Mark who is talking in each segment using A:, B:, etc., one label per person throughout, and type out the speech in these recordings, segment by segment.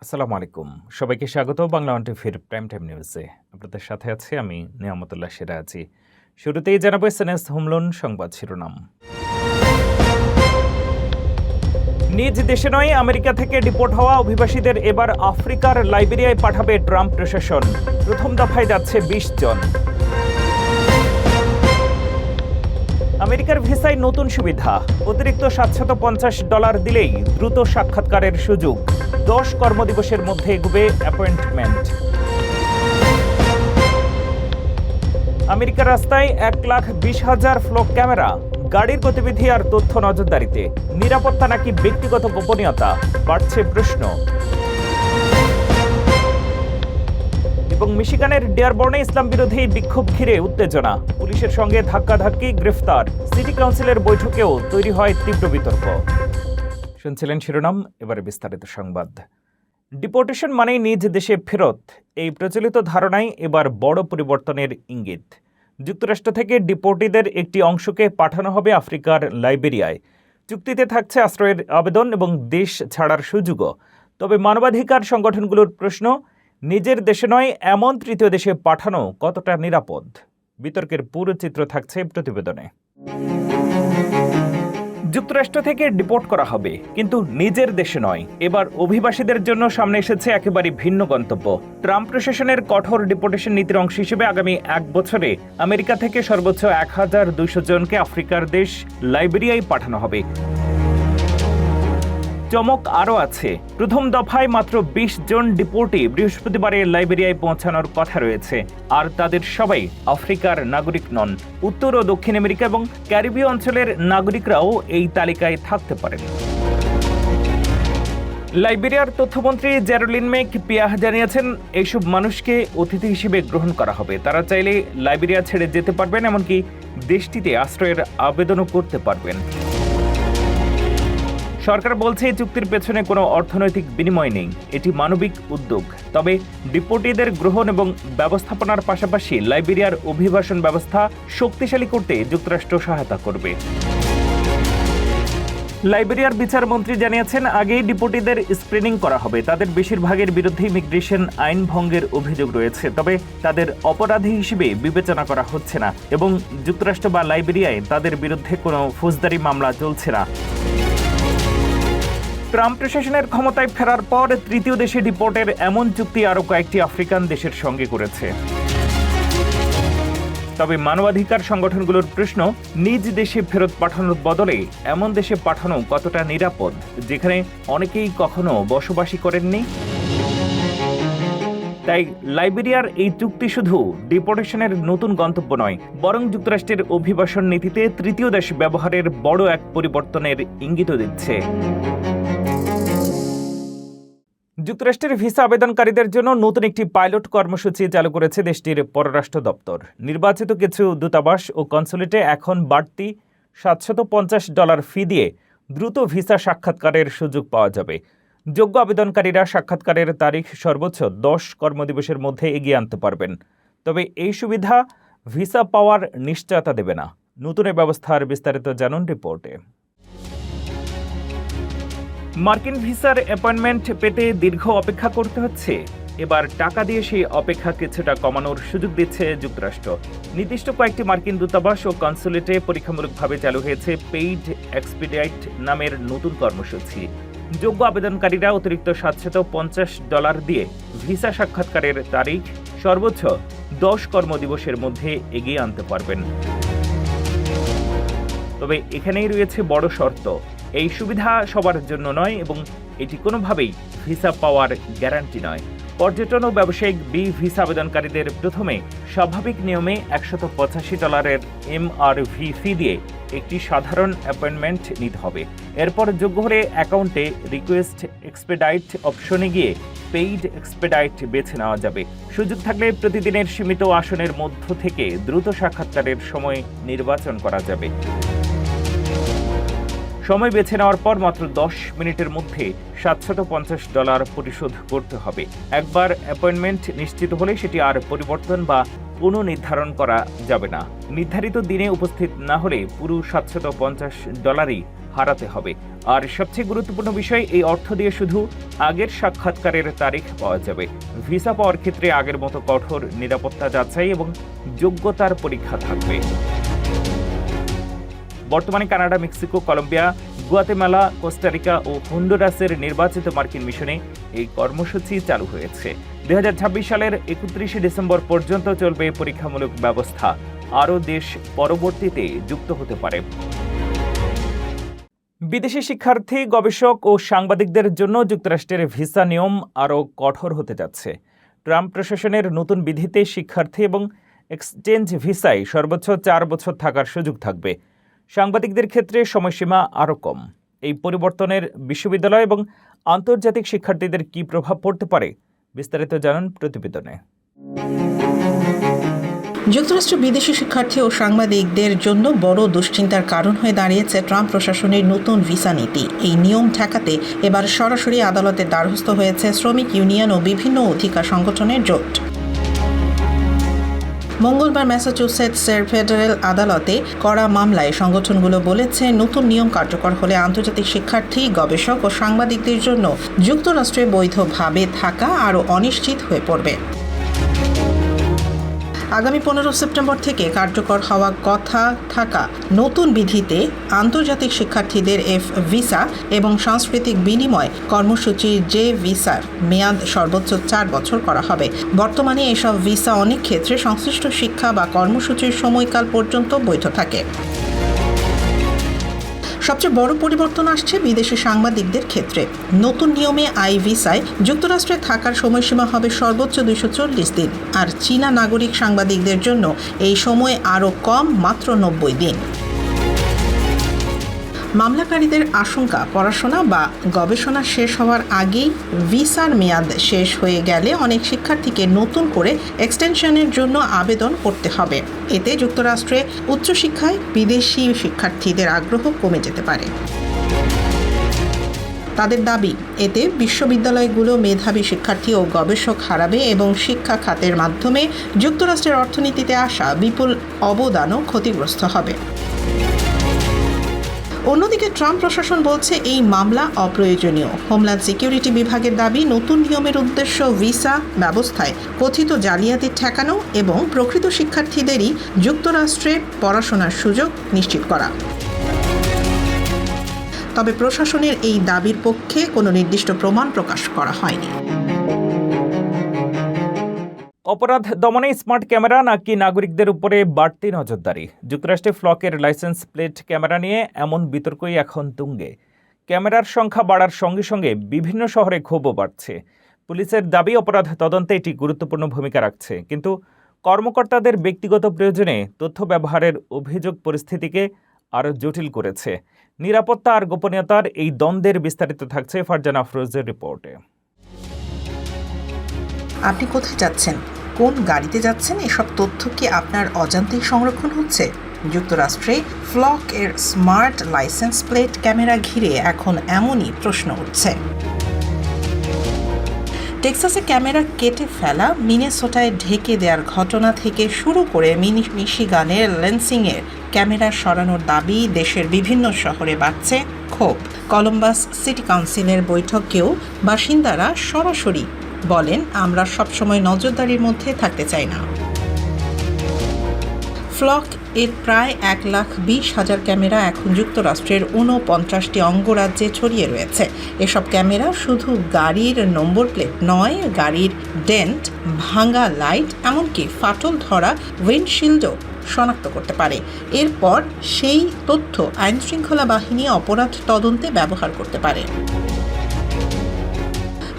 A: আসসালামু আলাইকুম। সবাইকে স্বাগত বাংলা ওয়ান টিভির প্রাইম টাইম নিউজে। আপনাদের সাথে আছি আমি নিয়ামতুল্লাহ সেরা আছি। শুরুতেই জানাবো এসএনএস হোমলোন সংবাদ শিরোনাম। নিজ দেশে নয় আমেরিকা থেকে ডিপোর্ট হওয়া অভিবাসীদের এবার আফ্রিকার লাইবেরিয়ায় পাঠাবে ট্রাম্প প্রশাসন। প্রথম দফায় যাচ্ছে ২০ জন। আমেরিকার ভিসায় নতুন সুবিধা, অতিরিক্ত $৭৫০ দিলেই দ্রুত সাক্ষাৎকারের সুযোগ। ১০ কর্মদিবসের মধ্যে এগোবে অ্যাপয়েন্টমেন্ট। আমেরিকার রাস্তায় ১,২০,০০০ ফ্লোক ক্যামেরা, গাড়ির গতিবিধি আর তথ্য নজরদারিতে। নিরাপত্তা নাকি ব্যক্তিগত গোপনীয়তা, বাড়ছে প্রশ্ন। এবং মিশিগানের ডিয়ারবর্নে ইসলাম বিরোধী বিক্ষোভ ঘিরে উত্তেজনা, পুলিশের সঙ্গে ধাক্কাধাক্কি, গ্রেফতার। সিটি কাউন্সিলের বৈঠকেও তৈরি হয় তীব্র বিতর্ক। শুনছিলেন শিরোনাম, এবারে বিস্তারিত সংবাদ। ডিপোর্টেশন মানেই নিজ দেশে ফেরত, এই প্রচলিত ধারণায় এবার বড় পরিবর্তনের ইঙ্গিত। যুক্তরাষ্ট্র থেকে ডিপোর্টিদের একটি অংশকে পাঠানো হবে আফ্রিকার লাইবেরিয়ায়। চুক্তিতে থাকছে আশ্রয়ের আবেদন এবং দেশ ছাড়ার সুযোগও। তবে মানবাধিকার সংগঠনগুলোর প্রশ্ন, নিজের দেশে নয় এমন তৃতীয় দেশে পাঠানো কতটা নিরাপদ? বিতর্কের পুরো চিত্র থাকছে প্রতিবেদনে। যুক্তরাষ্ট্র থেকে ডিপোর্ট করা হবে, কিন্তু নিজের দেশে নয়। এবার অভিবাসীদের জন্য সামনে এসেছে একেবারে ভিন্ন গন্তব্য। ট্রাম্প প্রশাসনের কঠোর ডিপোর্টেশন নীতির অংশ হিসেবে আগামী ১ বছরে আমেরিকা থেকে সর্বোচ্চ ১,২০০ জনকে আফ্রিকার দেশ লাইবেরিয়ায় পাঠানো হবে। চমক আরও আছে, প্রথম দফায় মাত্র ২০ জন ডিপোর্টি বৃহস্পতিবারে লাইবেরিয়ায় পৌঁছানোর কথা রয়েছে। আর তাদের সবাই আফ্রিকার নাগরিক নন। উত্তর ও দক্ষিণ আমেরিকা এবং ক্যারিবীয় অঞ্চলের নাগরিকরাও এই তালিকায় থাকতে পারেন। লাইবেরিয়ার তথ্যমন্ত্রী জ্যারোলিন মেক পিয়াহ জানিয়েছেন, এইসব মানুষকে অতিথি হিসেবে গ্রহণ করা হবে। তারা চাইলে লাইবেরিয়া ছেড়ে যেতে পারবেন, এমনকি দেশটিতে আশ্রয়ের আবেদনও করতে পারবেন। সরকার বলছে এই চুক্তির পেছনে কোনো অর্থনৈতিক বিনিময় নেই, এটি মানবিক উদ্যোগ। তবে ডিপোর্টিদের গ্রহণ এবং ব্যবস্থাপনার পাশাপাশি লাইবেরিয়ার অভিবাসন ব্যবস্থা শক্তিশালী করতে যুক্তরাষ্ট্র সহায়তা করবে। লাইবেরিয়ার বিচারমন্ত্রী জানিয়েছেন, আগেই ডিপোর্টিদের স্ক্রিনিং করা হবে। তাদের বেশিরভাগের বিরুদ্ধে ইমিগ্রেশন আইন ভঙ্গের অভিযোগ রয়েছে, তবে তাদের অপরাধী হিসেবে বিবেচনা করা হচ্ছে না এবং যুক্তরাষ্ট্র বা লাইবেরিয়ায় তাদের বিরুদ্ধে কোনো ফৌজদারি মামলা চলছে না। ট্রাম্প প্রশাসনের ক্ষমতায় ফেরার পর তৃতীয় দেশে ডিপোর্টের এমন চুক্তি আরও কয়েকটি আফ্রিকান দেশের সঙ্গে করেছে। তবে মানবাধিকার সংগঠনগুলোর প্রশ্ন, নিজ দেশে ফেরত পাঠানোর বদলে এমন দেশে পাঠানো কতটা নিরাপদ, যেখানে অনেকেই কখনো বসবাসই করেননি? তাই লাইবেরিয়ার এই চুক্তি শুধু ডিপোর্টেশনের নতুন গন্তব্য নয়, বরং যুক্তরাষ্ট্রের অভিবাসন নীতিতে তৃতীয় দেশ ব্যবহারের বড় এক পরিবর্তনের ইঙ্গিতও দিচ্ছে। যুক্তরাষ্ট্রের ভিসা আবেদনকারীদের জন্য নতুন একটি পাইলট কর্মসূচি চালু করেছে দেশটির পররাষ্ট্র দপ্তর। নির্বাচিত কিছু দূতাবাস ও কনসুলেটে এখন বাড়তি $৭৫০ ফি দিয়ে দ্রুত ভিসা সাক্ষাৎকারের সুযোগ পাওয়া যাবে। যোগ্য আবেদনকারীরা সাক্ষাৎকারের তারিখ সর্বোচ্চ ১০ কর্মদিবসের মধ্যে এগিয়ে আনতে পারবেন। তবে এই সুবিধা ভিসা পাওয়ার নিশ্চয়তা দেবে না। নতুন এই ব্যবস্থার বিস্তারিত জানুন রিপোর্টে। মার্কিন ভিসার অ্যাপয়েন্টমেন্ট পেতে দীর্ঘ অপেক্ষা করতে হচ্ছে। এবার টাকা দিয়ে সেই অপেক্ষা কিছুটা কমানোর সুযোগ দিচ্ছে যুক্তরাষ্ট্র। নির্দিষ্ট কয়েকটি মার্কিন দূতাবাস ও কনসুলেটে পরীক্ষামূলকভাবে চালু হয়েছে পেইড এক্সপিডাইট নামের নতুন কর্মসূচি। যোগ্য আবেদনকারীরা অতিরিক্ত $৭৫০ দিয়ে ভিসা সাক্ষাৎকারের তারিখ সর্বোচ্চ ১০ কর্মদিবসের মধ্যে এগিয়ে আনতে পারবেন। তবে এখানেই রয়েছে বড় শর্ত, এই সুবিধা সবার জন্য নয় এবং এটি কোনোভাবেই ভিসা পাওয়ার গ্যারান্টি নয়। পর্যটন ও ব্যবসায়িক বি ভিসা আবেদনকারীদের প্রথমে স্বাভাবিক নিয়মে $১৮৫ MRV ফি দিয়ে একটি সাধারণ অ্যাপয়েন্টমেন্ট নিতে হবে। এরপর যোগ্য হলে অ্যাকাউন্টে রিকোয়েস্ট এক্সপেডাইট অপশনে গিয়ে পেইড এক্সপেডাইট বেছে নেওয়া যাবে। সুযোগ থাকলে প্রতিদিনের সীমিত আসনের মধ্য থেকে দ্রুত সাক্ষাৎকারের সময় নির্বাচন করা যাবে। সময় বেছে নেওয়ার পর মাত্র ১০ মিনিটের মধ্যে $৭৫০ পরিশোধ করতে হবে। একবার অ্যাপয়েন্টমেন্ট নিশ্চিত হলে সেটি আর পরিবর্তন বা পুনর্নির্ধারণ করা যাবে না। নির্ধারিত দিনে উপস্থিত না হলে পুরো $৭৫০ হারাতে হবে। আর সবচেয়ে গুরুত্বপূর্ণ বিষয়, এই অর্থ দিয়ে শুধু আগের সাক্ষাৎকারের তারিখ পাওয়া যাবে। ভিসা পাওয়ার ক্ষেত্রে আগের মতো কঠোর নিরাপত্তা যাচাই এবং যোগ্যতার পরীক্ষা থাকবে। বর্তমানে Canada, Mexico, Colombia, Guatemala, Costa Rica ও হন্ডুরাসের নির্বাচিত মার্কিন মিশনে এই কর্মসূচি চালু হয়েছে। 2026 সালের 31 ডিসেম্বর পর্যন্ত চলবে পরীক্ষামূলক ব্যবস্থা। আরও দেশ পরবর্তীতে যুক্ত হতে পারে। বিদেশি শিক্ষার্থী, গবেষক ও সাংবাদিকদের জন্য যুক্তরাষ্ট্রের ভিসা নিয়ম আরও কঠোর হতে যাচ্ছে। ট্রাম্প প্রশাসনের নতুন বিধিতে শিক্ষার্থী এবং এক্সচেঞ্জ ভিসায় সর্বোচ্চ 4 বছর থাকার সুযোগ থাকবে। সাংবাদিকদের ক্ষেত্রে সময়সীমা আরও কম। এই পরিবর্তনের বিশ্ববিদ্যালয় এবং আন্তর্জাতিক শিক্ষার্থীদের কী প্রভাব পড়তে পারে, বিস্তারিত জানুন প্রতিবেদনে।
B: যুক্তরাষ্ট্র বিদেশি শিক্ষার্থী ও সাংবাদিকদের জন্য বড় দুশ্চিন্তার কারণ হয়ে দাঁড়িয়েছে ট্রাম্প প্রশাসনের নতুন ভিসা নীতি। এই নিয়ম ঠেকাতে এবার সরাসরি আদালতের দ্বারস্থ হয়েছে শ্রমিক ইউনিয়ন ও বিভিন্ন অধিকার সংগঠনের জোট। মঙ্গলবার ম্যাসাচুসেটসের ফেডারেল আদালতে করা মামলায় সংগঠনগুলো বলেছে, নতুন নিয়ম কার্যকর হলে আন্তর্জাতিক শিক্ষার্থী, গবেষক ও সাংবাদিকদের জন্য যুক্তরাষ্ট্রে বৈধভাবে থাকা আরও অনিশ্চিত হয়ে পড়বে। আগামী 15 সেপ্টেম্বর থেকে কার্যকর হওয়া কথা থাকা নতুন বিধিতে আন্তর্জাতিক শিক্ষার্থীদের এফ ভিসা এবং সাংস্কৃতিক বিনিময় কর্মসূচি জে ভিসার মেয়াদ সর্বোচ্চ 4 বছর করা হবে। বর্তমানে এসব ভিসা অনেক ক্ষেত্রে সংশ্লিষ্ট শিক্ষা বা কর্মসূচির সময়কাল পর্যন্ত বৈধ থাকে। সবচেয়ে বড় পরিবর্তন আসছে বিদেশি সাংবাদিকদের ক্ষেত্রে। নতুন নিয়মে আই ভিসায় যুক্তরাষ্ট্রে থাকার সময়সীমা হবে সর্বোচ্চ 240 দিন, আর চীনা নাগরিক সাংবাদিকদের জন্য এই সময় আরও কম, মাত্র 90 দিন। মামলাকারীদের আশঙ্কা, পড়াশোনা বা গবেষণা শেষ হওয়ার আগেই ভিসার মেয়াদ শেষ হয়ে গেলে অনেক শিক্ষার্থীকে নতুন করে এক্সটেনশনের জন্য আবেদন করতে হবে। এতে যুক্তরাষ্ট্রে উচ্চশিক্ষায় বিদেশি শিক্ষার্থীদের আগ্রহ কমে যেতে পারে। তাদের দাবি, এতে বিশ্ববিদ্যালয়গুলো মেধাবী শিক্ষার্থী ও গবেষক হারাবে এবং শিক্ষা খাতের মাধ্যমে যুক্তরাষ্ট্রের অর্থনীতিতে আসা বিপুল অবদানও ক্ষতিগ্রস্ত হবে। অন্যদিকে ট্রাম্প প্রশাসন বলছে এই মামলা অপ্রয়োজনীয়। হোমল্যান্ড সিকিউরিটি বিভাগের দাবি, নতুন নিয়মের উদ্দেশ্য ভিসা ব্যবস্থায় কথিত জালিয়াতি ঠেকানো এবং প্রকৃত শিক্ষার্থীদেরই যুক্তরাষ্ট্রে পড়াশোনার সুযোগ নিশ্চিত করা। তবে প্রশাসনের এই দাবির পক্ষে কোনো নির্দিষ্ট প্রমাণ প্রকাশ করা হয়নি।
A: অপরাধ দমনে স্মার্ট ক্যামেরা নাকি নাগরিকদের উপরে বাড়তি নজরদারি? যুক্তরাষ্ট্রে ফ্লকের লাইসেন্স প্লেট ক্যামেরা নিয়ে এমন বিতর্কই এখন তুঙ্গে। ক্যামেরার সংখ্যা বাড়ার সঙ্গে সঙ্গে বিভিন্ন শহরে ক্ষোভও বাড়ছে। পুলিশের দাবি, অপরাধ তদন্তে এটি গুরুত্বপূর্ণ ভূমিকা রাখছে, কিন্তু কর্মকর্তাদের ব্যক্তিগত প্রয়োজনে তথ্য ব্যবহারের অভিযোগ পরিস্থিতিকে আরও জটিল করেছে। নিরাপত্তা আর গোপনীয়তার এই দ্বন্দ্বের বিস্তারিত থাকছে ফারজানা আফরোজের রিপোর্টে।
B: আপনি কোথায় যাচ্ছেন, কোন গাড়িতে যাচ্ছেন, এসব তথ্য কি আপনার অজান্তেই সংরক্ষণ হচ্ছে? যুক্তরাষ্ট্রে ফ্লক এর স্মার্ট লাইসেন্স প্লেট ক্যামেরা ঘিরে এখন এমনই প্রশ্ন উঠছে। টেক্সাসে ক্যামেরা কেটে ফেলা, মিনেসোটায় ঢেকে দেওয়ার ঘটনা থেকে শুরু করে মিশিগানের লেন্সিংয়ের ক্যামেরা সরানোর দাবি দেশের বিভিন্ন শহরে বাড়ছে ক্ষোভ। কলম্বাস সিটি কাউন্সিলের বৈঠকেও বাসিন্দারা সরাসরি বলেন, আমরা সবসময় নজরদারির মধ্যে থাকতে চাই না। ফ্লক এর প্রায় 1,20,000 ক্যামেরা এখন যুক্তরাষ্ট্রের 49টি অঙ্গরাজ্যে ছড়িয়ে রয়েছে। এসব ক্যামেরা শুধু গাড়ির নম্বর প্লেট নয়, গাড়ির ডেন্ট, ভাঙা লাইট, এমনকি ফাটল ধরা উইন্ডশিল্ডও শনাক্ত করতে পারে। এরপর সেই তথ্য আইনশৃঙ্খলা বাহিনী অপরাধ তদন্তে ব্যবহার করতে পারে।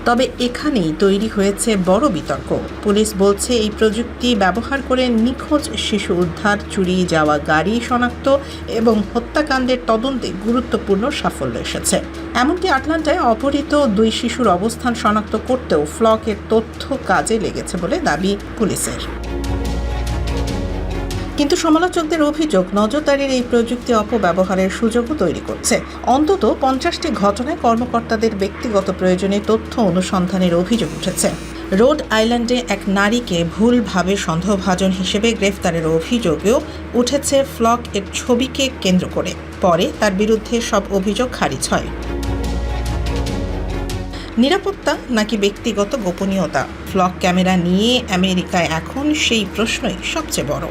B: তবে এখানেই তৈরি হয়েছে বড় বিতর্ক। পুলিশ বলছে এই প্রযুক্তি ব্যবহার করে নিখোঁজ শিশু উদ্ধার, চুরি যাওয়া গাড়ি শনাক্ত এবং হত্যাকাণ্ডের তদন্তে গুরুত্বপূর্ণ সাফল্য এসেছে। এমনকি আটলান্টায় অপহৃত 2 শিশুর অবস্থান শনাক্ত করতেও ফ্লকের তথ্য কাজে লেগেছে বলে দাবি পুলিশের। কিন্তু সমালোচকদের অভিযোগ, নজরদারির এই প্রযুক্তি অপব্যবহারের সুযোগও তৈরি করছে। অন্তত 50টি ঘটনায় কর্মকর্তাদের ব্যক্তিগত প্রয়োজনে তথ্য অনুসন্ধানের অভিযোগ উঠেছে। রোড আইল্যান্ডে এক নারীকে ভুলভাবে সন্দেহভাজন হিসেবে গ্রেফতারের অভিযোগেও উঠেছে ফ্লক এর ছবিকে কেন্দ্র করে। পরে তার বিরুদ্ধে সব অভিযোগ খারিজ হয়। নিরাপত্তা নাকি ব্যক্তিগত গোপনীয়তা? ফ্লক ক্যামেরা নিয়ে আমেরিকায় এখন সেই প্রশ্নই সবচেয়ে বড়।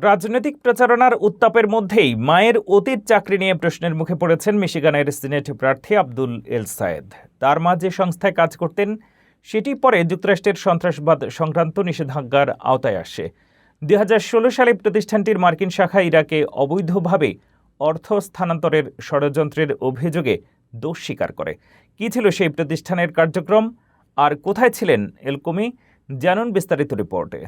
A: রাজনৈতিক প্রচারণার উত্তাপের মধ্যেই মায়ের অতীত চাকরি নিয়ে প্রশ্নের মুখে পড়েছেন মিশিগানের সিনেট প্রার্থী আব্দুল এল সায়েদ। তার মা যে সংস্থায় কাজ করতেন সেটি পরে যুক্তরাষ্ট্রের সন্ত্রাসবাদ সংক্রান্ত নিষেধাজ্ঞার আওতায় আসে। 2016 সালে প্রতিষ্ঠানটির মার্কিন শাখা ইরাকে অবৈধভাবে অর্থ স্থানান্তরের ষড়যন্ত্রের অভিযোগে দোষ স্বীকার করে। কী ছিল সেই প্রতিষ্ঠানের কার্যক্রম আর কোথায় ছিলেন এলকোমি? জানুন বিস্তারিত রিপোর্টে।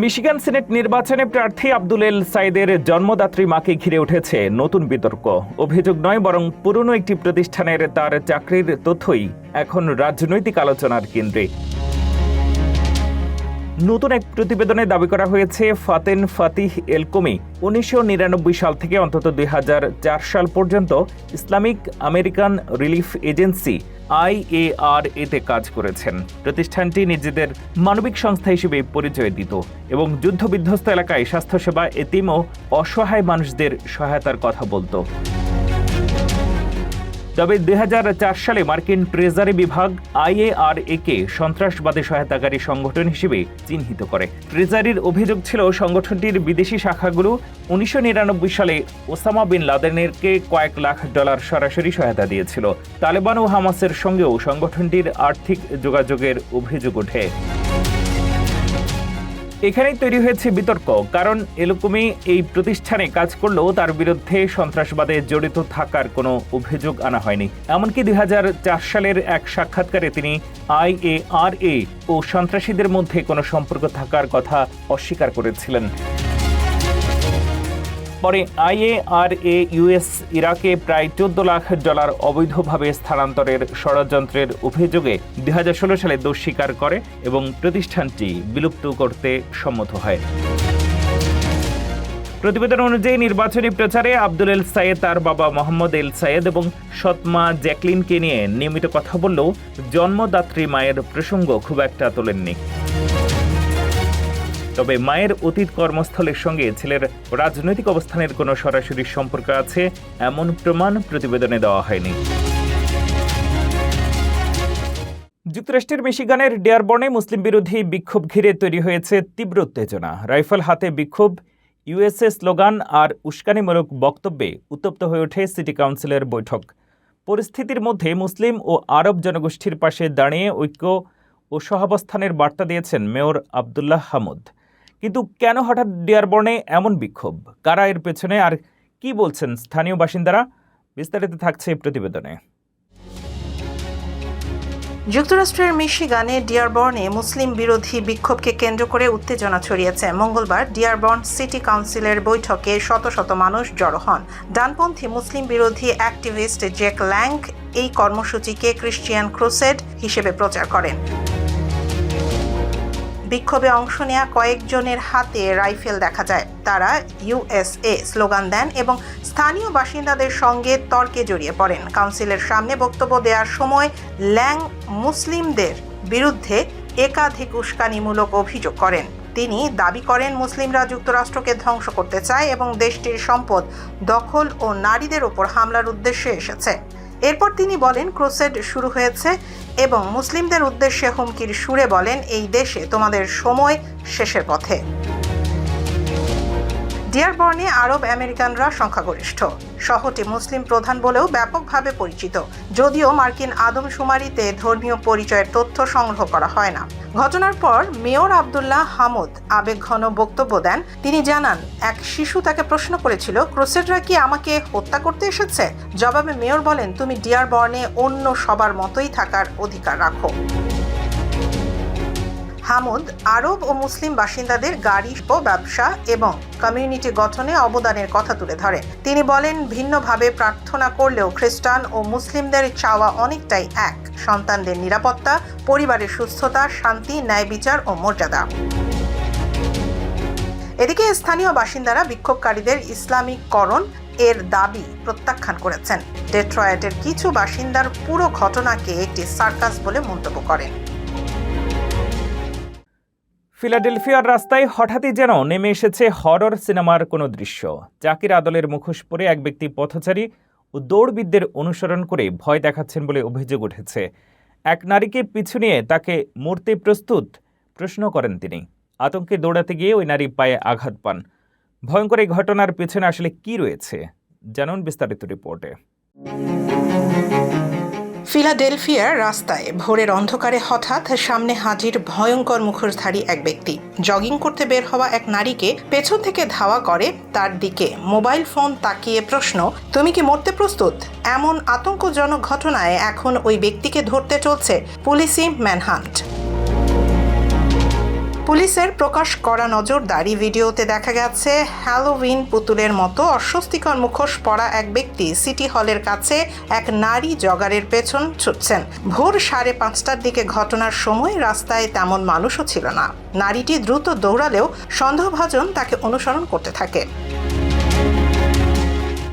A: মিশিগান সিনেট নির্বাচনে প্রার্থী আব্দুল এল সায়েদের জন্মদাত্রী মাকে ঘিরে উঠেছে নতুন বিতর্ক। অভিযোগ নয়, বরং পুরনো একটি প্রতিষ্ঠানের তার চাকরির তথ্যই এখন রাজনৈতিক আলোচনার কেন্দ্রে। নতুন এক প্রতিবেদনে দাবি করা হয়েছে ফাতেন ফাতিহ এলকোমি 1999 সাল থেকে অন্তত 2004 সাল পর্যন্ত ইসলামিক আমেরিকান রিলিফ এজেন্সি IARA-তে কাজ করেছেন। প্রতিষ্ঠানটি নিজেদের মানবিক সংস্থা হিসেবে পরিচয় দিত এবং যুদ্ধবিধ্বস্ত এলাকায় স্বাস্থ্যসেবা, এতিম ও অসহায় মানুষদের সহায়তার কথা বলত। তবে 2004 সালে মার্কিন ট্রেজারি বিভাগ IARA-কে সন্ত্রাসবাদে সহায়তাকারী সংগঠন হিসেবে চিহ্নিত করে। ট্রেজারির অভিযোগ ছিল সংগঠনটির বিদেশি শাখাগুলো 1999 সালে ওসামা বিন লাদেনকে কয়েক লাখ ডলার সরাসরি সহায়তা দিয়েছিল। তালেবান ও হামাসের সঙ্গেও সংগঠনটির আর্থিক যোগাযোগের অভিযোগ ওঠে। এখানেই তৈরি হয়েছে বিতর্ক, কারণ এলকোমি এই প্রতিষ্ঠানে কাজ করলেও তার বিরুদ্ধে সন্ত্রাসবাদে জড়িত থাকার কোনো অভিযোগ আনা হয়নি। এমনকি 2004 সালের এক সাক্ষাৎকারে তিনি IARA ও সন্ত্রাসীদের মধ্যে কোনো সম্পর্ক থাকার কথা অস্বীকার করেছিলেন। পরে IARA US ইরাকে প্রায় 14 লাখ ডলার অবৈধভাবে স্থানান্তরের ষড়যন্ত্রের অভিযোগে 2016 সালে দোষ স্বীকার করে এবং প্রতিষ্ঠানটি বিলুপ্ত করতে সম্মত হয়। প্রতিবেদন অনুযায়ী নির্বাচনী প্রচারে আব্দুল এল সায়েদ তার বাবা মোহাম্মদ এল সায়েদ এবং সৎমা জ্যাকলিনকে নিয়ে নিয়মিত কথা বললেও জন্মদাত্রী মায়ের প্রসঙ্গ খুব একটা তোলেননি। তবে মায়ের অতীত কর্মস্থলের সঙ্গে ছেলের রাজনৈতিক অবস্থানের কোনো সরাসরি সম্পর্ক আছে এমন প্রমাণ প্রতিবেদনে দেওয়া হয়নি। যুক্তরাষ্ট্রের মিশিগানের ডিয়ারবর্নে মুসলিম বিরোধী বিক্ষোভ ঘিরে তৈরি হয়েছে তীব্র উত্তেজনা। রাইফেল হাতে বিক্ষোভ, USA স্লোগান আর উস্কানিমূলক বক্তব্যে উত্তপ্ত হয়ে ওঠে সিটি কাউন্সিলের বৈঠক। পরিস্থিতির মধ্যে মুসলিম ও আরব জনগোষ্ঠীর পাশে দাঁড়িয়ে ঐক্য ও সহাবস্থানের বার্তা দিয়েছেন মেয়র আবদুল্লাহ হামুদ। কিন্তু কেন হঠাৎ ডিয়ারবর্নে এমন বিক্ষোভ? কারা এর পেছনে আর কি বলছেন স্থানীয় বাসিন্দারা? বিস্তারিত থাকছে এই প্রতিবেদনে।
B: যুক্তরাষ্ট্রের মিশিগানে ডিয়ারবর্নে মুসলিম বিরোধী বিক্ষোভকে কেন্দ্র করে উত্তেজনা ছড়িয়েছে। মঙ্গলবার ডিয়ারবর্ন সিটি কাউন্সিলের বৈঠকে শত শত মানুষ জড়ো হন। ডানপন্থী মুসলিম বিরোধী অ্যাক্টিভিস্ট জ্যাক ল্যাং এই কর্মসূচিকে ক্রিশ্চিয়ান ক্রুসেড হিসেবে প্রচার করেন। বিক্ষোভে অংশ নেওয়া কয়েকজনের হাতে রাইফেল দেখা যায়। তারা USA স্লোগান দেন এবং স্থানীয় বাসিন্দাদের সঙ্গে তর্কে জড়িয়ে পড়েন। কাউন্সিলের সামনে বক্তব্য দেওয়ার সময় ল্যাং মুসলিমদের বিরুদ্ধে একাধিক উস্কানিমূলক অভিযোগ করেন। তিনি দাবি করেন মুসলিমরা যুক্তরাষ্ট্রকে ধ্বংস করতে চায় এবং দেশটির সম্পদ দখল ও নারীদের ওপর হামলার উদ্দেশ্যে এসেছে। এরপর তিনি বলেন ক্রুসেড শুরু হয়েছে এবং মুসলিমদের উদ্দেশ্যে হুমকির সুরে বলেন এই দেশে তোমাদের সময় শেষের পথে। ডিয়ারবর্নে আরব আমেরিকানরা সংখ্যাগরিষ্ঠ। শহরটি মুসলিম প্রধান বলেও ব্যাপকভাবে পরিচিত, যদিও মার্কিন আদমশুমারিতে ধর্মীয় পরিচয়ের তথ্য সংগ্রহ করা হয় না। ঘটনার পর মেয়র আবদুল্লাহ হামুদ আবেগঘন বক্তব্য দেন। তিনি জানান, এক শিশু তাকে প্রশ্ন করেছিল, ক্রুসেডরা কি আমাকে হত্যা করতে এসেছে? জবাবে মেয়র বলেন, তুমি ডিয়ারবর্নে অন্য সবার মতোই থাকার অধিকার রাখো। হামুদ আরব ও মুসলিম বাসিন্দাদের গাড়ি, ব্যবসা এবং কমিউনিটি গঠনে অবদানের কথা তুলে ধরেন। তিনি বলেন, ভিন্নভাবে প্রার্থনা করলেও খ্রিস্টান ও মুসলিমদের চাওয়া অনেকটাই এক: সন্তানদের নিরাপত্তা, পরিবারের সুস্থতা, শান্তি, ন্যায় বিচার ও মর্যাদা। এদিকে স্থানীয় বাসিন্দারা বিক্ষোভকারীদের ইসলামিককরণ এর দাবি প্রত্যাখ্যান করেছেন। ডেট্রয়েটের কিছু বাসিন্দার পুরো ঘটনাকে একটি সার্কাস বলে মন্তব্য করেন।
A: ফিলাডেলফিয়ার রাস্তায় হঠাৎই যেন নেমে এসেছে হরর সিনেমার কোনো দৃশ্য। জাকির আদলের মুখোশ পরে এক ব্যক্তি পথচারী ও দৌড়বিদদের অনুসরণ করে ভয় দেখাচ্ছেন বলে অভিযোগ উঠেছে। এক নারীকে পিছু নিয়ে তাকে মরতে প্রস্তুত প্রশ্ন করেন তিনি। আতঙ্কে দৌড়াতে গিয়ে ওই নারী পায়ে আঘাত পান। ভয়ঙ্কর এই ঘটনার পেছনে আসলে কি রয়েছে জানুন বিস্তারিত রিপোর্টে।
B: ফিলাডেলফিয়ার রাস্তায় ভোরের অন্ধকারে হঠাৎ সামনে হাজির ভয়ঙ্কর মুখোশধারী এক ব্যক্তি। জগিং করতে বের হওয়া এক নারীকে পেছন থেকে ধাওয়া করে, তার দিকে মোবাইল ফোন তাকিয়ে প্রশ্ন, তুমি কি মরতে প্রস্তুত? এমন আতঙ্কজনক ঘটনায় এখন ওই ব্যক্তিকে ধরতে চলছে পুলিশি ম্যানহান্ট। পুলিশের প্রকাশ করা নজরদারি ভিডিওতে দেখা গেছে হ্যালোউইন পুতুলের মতো অস্বস্তিকর মুখোশ পরা এক ব্যক্তি সিটি হলের কাছে এক নারী জগারের পেছন ছুটছেন। ভোর 5:30টার দিকে ঘটনার সময় রাস্তায় তেমন মানুষও ছিল না। নারীটি দ্রুত দৌড়ালেও সন্দেহভাজন তাকে অনুসরণ করতে থাকে।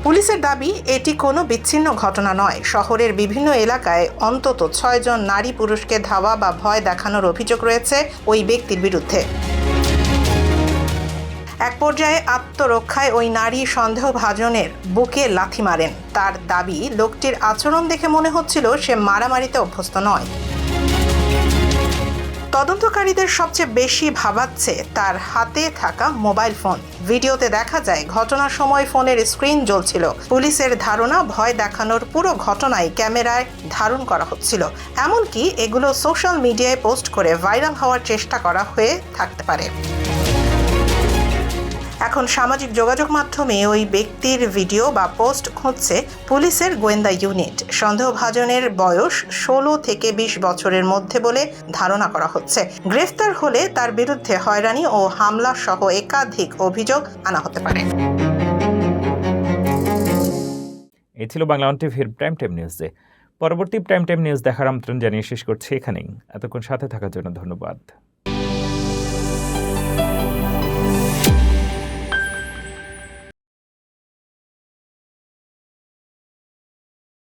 B: পুলিশের দাবি, এটি কোনো বিচ্ছিন্ন ঘটনা নয়। শহরের বিভিন্ন এলাকায় অন্তত 6 জন নারী পুরুষকে ধাওয়া বা ভয় দেখানোর অভিযোগ রয়েছে ওই ব্যক্তির বিরুদ্ধে। এক পর্যায়ে আত্মরক্ষায় ওই নারী সন্দেহভাজনের বুকে লাথি মারেন। তার দাবি, লোকটির আচরণ দেখে মনে হচ্ছিল সে মারামারিতে অভ্যস্ত নয়। তদন্তকারীদের সবচেয়ে বেশি ভাবাচ্ছে তার হাতে থাকা মোবাইল ফোন। ভিডিওতে দেখা যায় ঘটনার সময় ফোনের স্ক্রিন জ্বলছিল। পুলিশের ধারণা, ভয় দেখানোর পুরো ঘটনাই ক্যামেরায় ধারণ করা হচ্ছিল। এমনকি এগুলো সোশ্যাল মিডিয়ায় পোস্ট করে ভাইরাল হওয়ার চেষ্টা করা হয়ে থাকতে পারে। এখন সামাজিক যোগাযোগ মাধ্যমে ওই ব্যক্তির ভিডিও বা পোস্ট খুঁজছে পুলিশের গোয়েন্দা ইউনিট। সন্দেহভাজনের বয়স 16 থেকে 20 বছরের মধ্যে বলে ধারণা করা হচ্ছে। গ্রেফতার হলে তার বিরুদ্ধে হয়রানি ও হামলা সহ একাধিক অভিযোগ আনা হতে পারে।
A: এই ছিল বাংলা অন টিভির প্রাইম টাইম নিউজে। পরবর্তী প্রাইম টাইম নিউজ দেখার আমন্ত্রণ জানিয়ে শেষ করছি এখানেই। এতক্ষণ সাথে থাকার জন্য ধন্যবাদ।